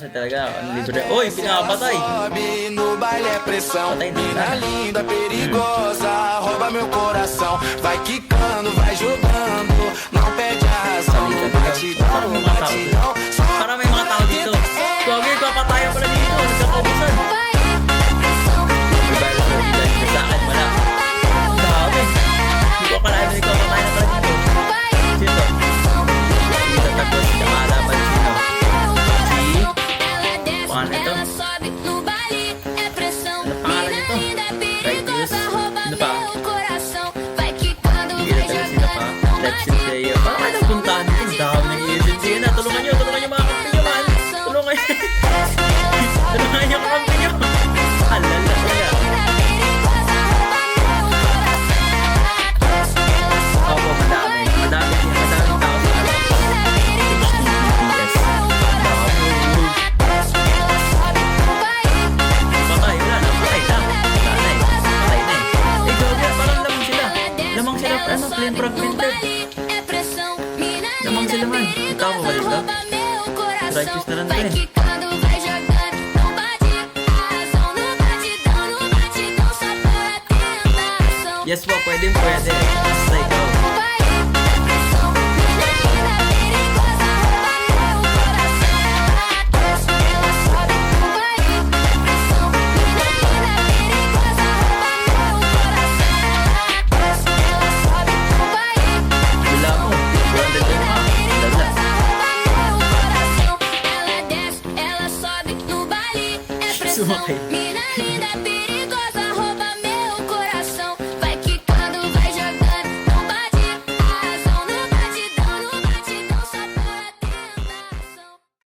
Talaga, libre. Oy, pinapatay! No baile é pressão, mina linda, perigosa, rouba meu coração. Vai quicando, vai jogando, não perde a razão. No batidão, no batidão. Para may mga tao dito. Pogi, papatayan pala dito. Nagkakaubusan. May virus na dito sa akin, wala. Dami. Hindi ko akalain na papatayan na pala dito. Sino? Hindi tatagos siya maalaman sino. Paano ito? Ano pangalan ito? Righteous? Ano pa? Hindi na talaga sila pa. Let's say, parang anong puntahan dito? Ang dami ng agency na. Tulungan nyo mga kampi nyo man. Tulungan nyo kampi nyo. Alala talaga. Opo, madaming tao sa alam. HTTPS. Patay, wala na. Patay na. Patay na eh. Eh, Goga, parang lamang sila. Lamang sila, flame fragmented. Lamang sila man. Ikaw mo ba dito? Righteous na lang din. Yes po, pwede. Basta ikaw. Wala mo. 200 din ha. Lala. Sumakay.